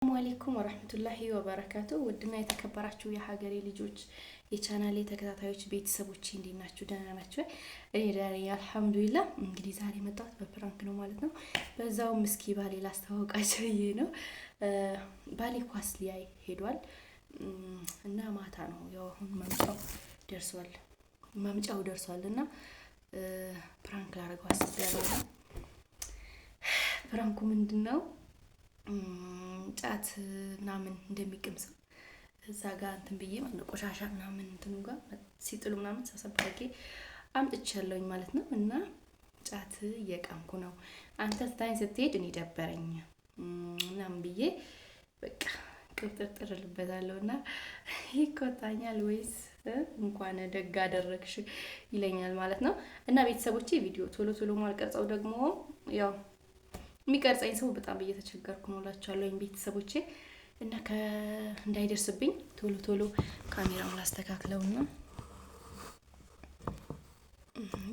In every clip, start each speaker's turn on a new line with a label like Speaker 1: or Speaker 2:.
Speaker 1: ሰላም አለይኩም ወራህመቱላሂ ወበረካቱ። ውድና የተከበራችሁ የሀገሬ ልጆች የቻናሌ ተከታታዮች ቤተሰቦች እንዴት ናችሁ? ደህና ናችሁ? እኔ ደህና ነኝ አልሐምዱሊላህ። እንግዲህ ዛሬ መጣሁት በፕራንክ ነው ማለት ነው። በዛውም እስኪ ባሌ ላስተዋውቃችሁ ብዬ ነው። ባሌ ኳስ ሊያይ ሄዷል እና ማታ ነው ያው አሁን መምጫው ደርሷል እና ፕራንክ ላደርገው አስቤያለሁ። ፕራንኩ ምንድነው? ጫት ምናምን እንደሚቀምሰው እዛ ጋር እንትን ብዬ ማለት ቆሻሻ ምናምን እንትኑ ጋር ሲጥሉ ምናምን ሰብሰብቄ አምጥቻለሁኝ ማለት ነው። እና ጫት እየቀምኩ ነው። አንተ ስታይ ስትሄድ እኔ ደበረኝ ምናምን ብዬ በቃ ቅጥጥር ልበታለሁና ይቆጣኛል ወይስ እንኳን ደግ አደረግሽ ይለኛል ማለት ነው። እና ቤተሰቦቼ ቪዲዮ ቶሎ ማልቀርጸው ደግሞ ያው የሚቀርጸኝ ሰው በጣም እየተቸገርኩ ነው እላችኋለሁ ቤተሰቦቼ። እና እንዳይደርስብኝ ቶሎ ካሜራውን ላስተካክለውና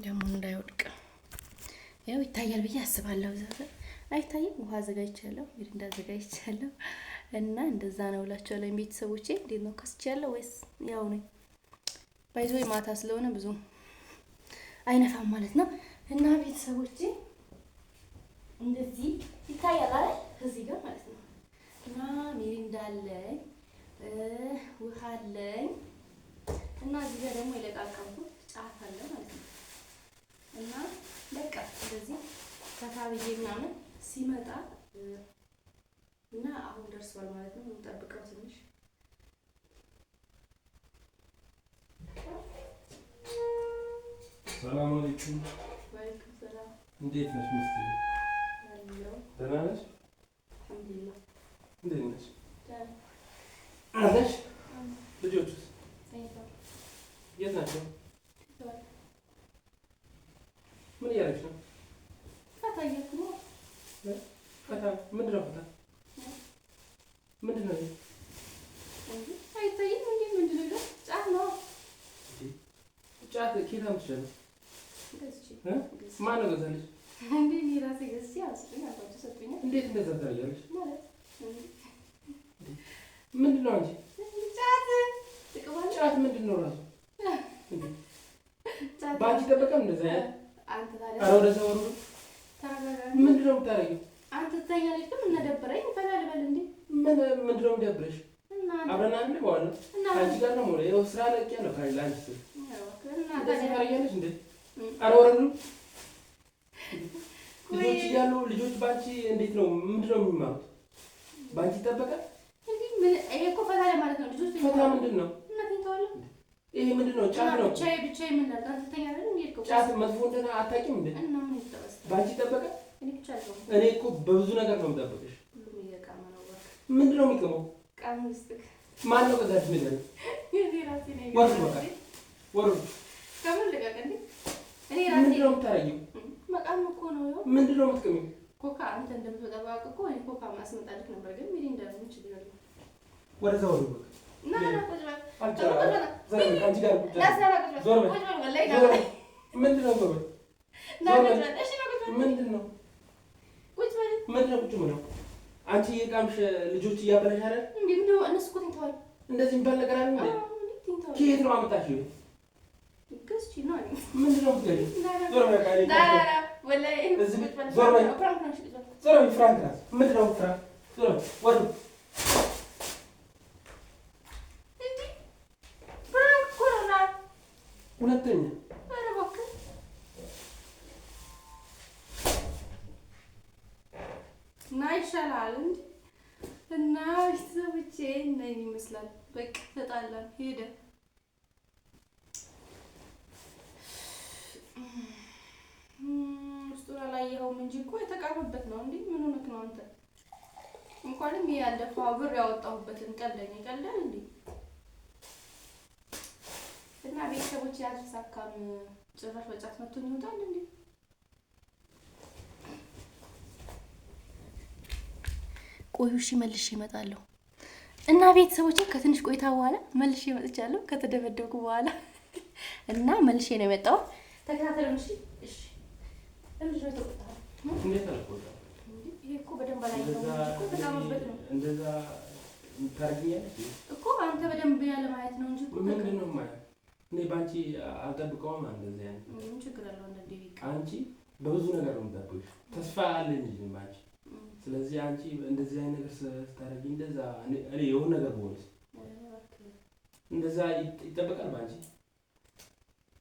Speaker 1: ደግሞ እንዳይወድቅ ያው ይታያል ብዬ አስባለሁ። አይታይም? ውሃ አዘጋጅቻለሁ፣ ሚሪንዳ አዘጋጅቻለሁ እና እንደዛ ነው እላችኋለሁ ቤተሰቦቼ። እንዴት ነው ከስቻለሁ ወይስ ያው ነኝ? ባይዞ ማታ ስለሆነ ብዙ አይነፋም ማለት ነው። እና ቤተሰቦቼ እንደዚህ ይታያል አይደል? እዚህ ጋር ማለት ነው። እና ሚሪንዳ አለኝ፣ ውሃ አለኝ እና እዚህ ጋር ደግሞ የለቃቀምኩት ጫት አለ ማለት ነው። እና በቃ እንደዚህ ተታብዬ ምናምን ሲመጣ እና አሁን ደርሷል ማለት ነው። እንጠብቀው ትንሽ።
Speaker 2: ሰላም አለይኩም።
Speaker 1: ወአለይኩም ሰላም።
Speaker 2: እንዴት ነሽ ሚስቴ? ደህና ነሽ?
Speaker 1: አልሐምዱሊላህ።
Speaker 2: እንዴት ነሽ?
Speaker 1: ደህና
Speaker 2: አለሽ? ልጆቹስ የት ናቸው? ምን እያደረግሽ ነው?
Speaker 1: ፈታ እያልኩ ነው።
Speaker 2: ፈታ? ምንድን ነው ፈታ? ምንድን ነው?
Speaker 1: አይታይም እንዴ? ምንድን ነው? ጫት ነው።
Speaker 2: ጫት ከየት አምጥተሽ?
Speaker 1: ገዝቼ
Speaker 2: ማን ነው ገዛልሽ?
Speaker 1: እንዴ እኔ ራሴ ገዝቼ አስጥኝ አባቱ ሰጥቶኛል።
Speaker 2: እንዴት እንደዛ ታደርጊያለሽ?
Speaker 1: ማለት
Speaker 2: ምንድን ነው አንቺ?
Speaker 1: ጫት ጥቅማል።
Speaker 2: ጫት ምንድን ነው ራሱ? ባንቺ ጠበቀም እንደዛ ያለ
Speaker 1: አንተ ታዲያ
Speaker 2: ኧረ ወደ ሰው ነው።
Speaker 1: ታጋጋ
Speaker 2: ምንድን ነው የምታደርጊው?
Speaker 1: አንተ ትተኛለህ ግን እና ደበረኝ ፈላ ልበል እንዴ?
Speaker 2: ምንድን ነው የሚደብርሽ?
Speaker 1: እና
Speaker 2: አብረን አንድ ላይ ዋለ አንቺ ጋር ነው ሞላ ይኸው ስራ ለቅቄያለሁ ካለ አንቺ እንደዚህ ታደርጊያለሽ እንዴ? ኧረ ወረዱ ልጆች እያሉ ልጆች ባንቺ እንዴት ነው ምንድን ነው የሚማሩት? ባንቺ ይጠበቃል
Speaker 1: እንዴ? ምን ይሄ እኮ ፈታ ለማለት ነው። ልጆች
Speaker 2: ፈታ ምንድን ነው?
Speaker 1: እናቴን ተዋለሁ።
Speaker 2: ይሄ ምንድን ነው? ጫት ነው።
Speaker 1: ብቻዬ ምን ላድርግ? አንተ ትተኛለህ እንዴ?
Speaker 2: ጫት መጥፎ እንደሆነ አታውቂም እንዴ?
Speaker 1: እና ምን ይጠበስ?
Speaker 2: ባንቺ ይጠበቃል?
Speaker 1: እኔ ብቻ አይደለም
Speaker 2: እኔ እኮ በብዙ ነገር ነው የምጠብቅሽ።
Speaker 1: ሁሉም እየቃመ ነው። ወክ
Speaker 2: ምንድን ነው የሚቀመው?
Speaker 1: ቃም ውስጥ
Speaker 2: ማን ነው ከዛች ነገር
Speaker 1: የኔ ራሴ ነኝ።
Speaker 2: ወርድ በቃ ወርድ
Speaker 1: ከምን ልቀቅ እንዴ? እኔ ራሴ
Speaker 2: ምንድን ነው የምታረጊው?
Speaker 1: መቃም እኮ ነው። ያው
Speaker 2: ምንድን ነው የምትቀሚው?
Speaker 1: ኮካ አንተ እንደምትጠባቅ እኮ እኔ ኮካ ማስመጣልክ ነበር፣ ግን ሚሪ እንደምን ችግር አለ?
Speaker 2: ወደዛ ወርድ በቃ
Speaker 1: ና ቁጭ በል።
Speaker 2: ከአንቺ ጋር ቁጭ በል። ዞር በል። ምንድን ነው ዞር በል። ምንድን ነው
Speaker 1: ቁጭ በል።
Speaker 2: ምንድን ነው ቁጭ ብለው አንቺ የቃምሽ ልጆች እያበላሽ አይደል?
Speaker 1: እነሱ እኮ ተኝተዋል።
Speaker 2: እንደዚህ የሚባል ነገር አለ እንዴ? ከየት ነው አመጣሽው?
Speaker 1: ገዝቼ ነው አለ።
Speaker 2: ምንድን ነው የምትገዢው? ዞር በል። ዞር በል። ፍራንክ ናት። ምንድን ነው ፍራንክ? ዞር በል። ወርድ ሁለተኛ
Speaker 1: እና ይሻላል እንዴ? እና ቤተሰቦቼ እና ይመስላል በቃ ተጣላን ሄደ። ውስጡን አላየኸውም እንጂ እኮ የተቃመበት ነው እንዴ? ምን ሆነክ ነው አንተ? እንኳንም ያለፈው ብር ያወጣሁበትን ቀልደኝ ይቀልዳል እንዴ? እና ቤተሰቦቼ ያልተሳካም ጭራሽ በጫት መቶኝ ይወጣል እንዴ? ቆዩ እሺ፣ መልሼ እመጣለሁ። እና ቤተሰቦቼ ከትንሽ ቆይታ በኋላ መልሼ እመጥቻለሁ ከተደበደብኩ በኋላ እና መልሼ ነው የመጣው። ተከታተሉን እሺ። እሺ ለምንድን ነው የተቆጣው?
Speaker 2: እንዴት አልቆጣ?
Speaker 1: ይሄ እኮ በደንብ ላይ ነው እኮ ተቃመበት ነው
Speaker 2: እንደዛ ታርጊያለሽ
Speaker 1: እኮ አንተ በደንብ ያለ ማየት ነው እንጂ እኮ
Speaker 2: ምንድን ነው ማለት እኔ ባንቺ አልጠብቀውም እንደዚህ አይነት
Speaker 1: ምን ችግር አለው እንደ
Speaker 2: አንቺ በብዙ ነገር ነው የምጠብቅሽ ተስፋ አለኝ እንጂ ባንቺ ስለዚህ አንቺ እንደዚህ አይነት ነገር ስታረጊ እንደዛ እኔ የሆነ ነገር ብሆንስ እንደዛ ይጠበቃል ባንቺ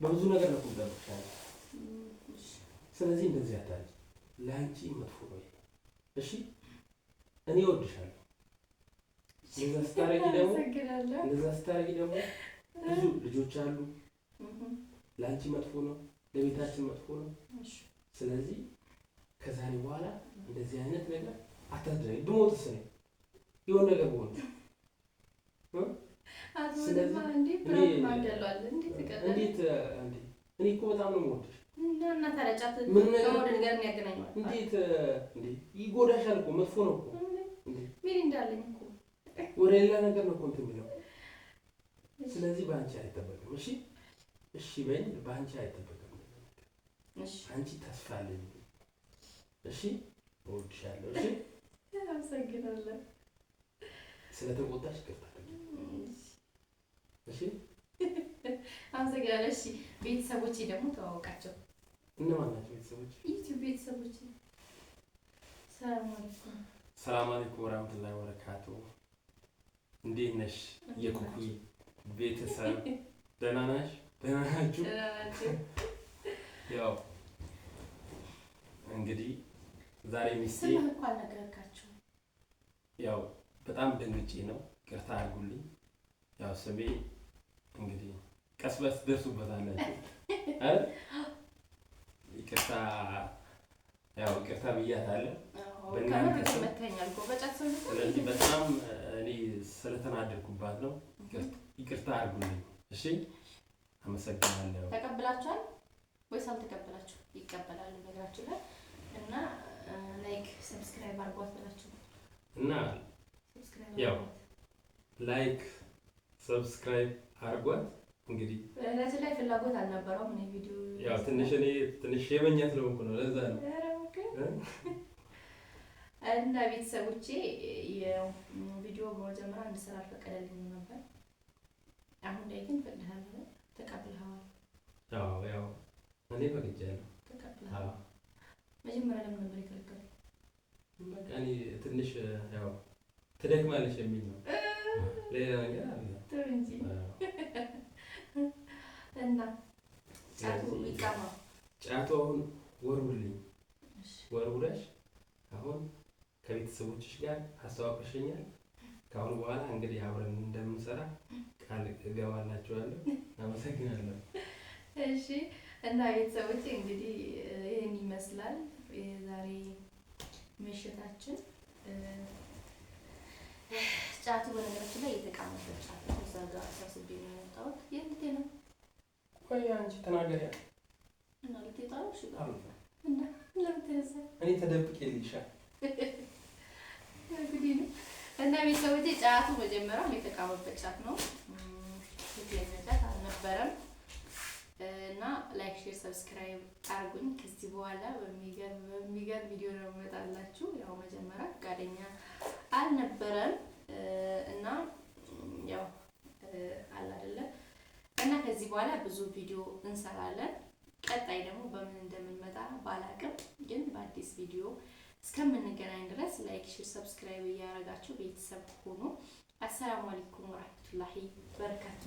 Speaker 2: በብዙ ነገር ነው የምጠብቅሽ ስለዚህ እንደዚህ አታርጊ ለአንቺ መጥፎ ነው እሺ እኔ እወድሻለሁ እንደዛ ስታረጊ ደግሞ ብዙ ልጆች አሉ ለአንቺ መጥፎ ነው ለቤታችን መጥፎ ነው ስለዚህ ከዛሬ በኋላ እንደዚህ አይነት ነገር አታድርጊ ብሞትስ ነው የሆነ ነገር ብሆን እንዴት እኔ እኮ በጣም ነው የምወድሽ
Speaker 1: እና ታረጫት
Speaker 2: ምን
Speaker 1: ነገር ያገናኛል
Speaker 2: እንዴት ይጎዳሻል እኮ መጥፎ ነው እኮ
Speaker 1: ምን እንዳለኝ እኮ
Speaker 2: ወደ ሌላ ነገር ነው እኮ እንትን የሚለው ስለዚህ በአንቺ አይጠበቅም እሺ እሺ በይኝ በአንቺ አይጠበቅም እሺ አንቺ ተስፋ አለኝ እሺ እወድሻለሁ እሺ
Speaker 1: አመሰግናለሁ
Speaker 2: ስለተቆጣሽ ይቅርታ እሺ
Speaker 1: አመሰግናለሁ እሺ ቤተሰቦቼ ደግሞ ተዋወቃቸው
Speaker 2: እነማን ናቸው ቤተሰቦች
Speaker 1: ዩቲዩብ ቤተሰቦቼ
Speaker 2: ሰላም አለይኩም ወራህመቱላሂ ወበረካቱ እንዴት ነሽ የኩኩይ ቤተሰብ ደህና ነሽ ደህና ናችሁ ያው እንግዲህ ዛሬ ሚስቴ
Speaker 1: እንኳን ነገርካችሁ
Speaker 2: ያው በጣም ደንግጬ ነው ይቅርታ አድርጉልኝ ያው ስሜ እንግዲህ ቀስ በስ ደርሱበታላችሁ አይደል ይቅርታ ያው ይቅርታ ብያታለሁ በእናንተ
Speaker 1: መተኛል ጎበጫት ሰው
Speaker 2: ስለዚህ በጣም እኔ ስለተናደድኩባት ነው ይቅርታ አድርጉልኝ እሺ አመሰግናለሁ
Speaker 1: ተቀበላችኋል ወይስ አልተቀበላችሁ ይቀበላሉ ነገራችሁ ላይ እና ላይክ ሰብስክራይብ አድርጓት ብላችሁ
Speaker 2: እና ያው ላይክ ሰብስክራይብ አድርጓት እንግዲህ
Speaker 1: ለዚህ ላይ ፍላጎት አልነበረውም እኔ ቪዲዮ
Speaker 2: ያው ትንሽ የመኛ ስለሆንኩ ነው ለዛ ነው
Speaker 1: እና ቤተሰቦቼ የቪዲዮ በመጀመሪያ እንድሰራ ፈቀደልኝ ነበር አሁን ላይ ግን ፈቅደሃል ተቀብለሃል
Speaker 2: ያው እኔ ፈቅጃለሁ
Speaker 1: ተቀብለሃል መጀመሪያ ለምን ነበር የከለከለው
Speaker 2: በቃ እኔ ትንሽ ያው ትደክማለሽ የሚል ነው ሌላ ነገር አለ
Speaker 1: እንጂ እና ጫቱ ይቃማ
Speaker 2: ጫቱን ወርውረሽ አሁን ከቤተሰቦችሽ ጋር አስተዋውቀሽኛል ከአሁን በኋላ እንግዲህ አብረን እንደምንሰራ ቃል እገባላችኋለሁ አመሰግናለሁ
Speaker 1: እሺ እና ቤተሰቦቼ እንግዲህ ይሄን ይመስላል የዛሬ ምሽታችን ጫቱ በነገራችን ላይ የተቃመበት ጫት እዛ ጋር አሳስቤ ነው የመጣሁት የት ነው
Speaker 2: ቆይ አንቺ ተናገሪያ
Speaker 1: እና ልትጣው እሺ እና ለምን ተነሳ
Speaker 2: እኔ ተደብቄልሻል
Speaker 1: እንግዲህ እና ቤተሰቦቼ ጫቱ መጀመሪያ የተቃመበት ጫት ነው ጫት አልነበረም እና ላይክ ሼር ሰብስክራይብ አድርጉኝ ከዚህ በኋላ በሚገርም ቪዲዮ ነው የምመጣላችሁ ያው መጀመሪያ ፈቃደኛ አልነበረም እና ያው አለ አይደለ እና ከዚህ በኋላ ብዙ ቪዲዮ እንሰራለን ቀጣይ ደግሞ በምን እንደምንመጣ ባላቅም ግን በአዲስ ቪዲዮ እስከምንገናኝ ድረስ ላይክ ሼር ሰብስክራይብ እያደረጋችሁ ቤተሰብ ሁኑ አሰላሙ አለይኩም ወራህመቱላሂ ወበረካቱ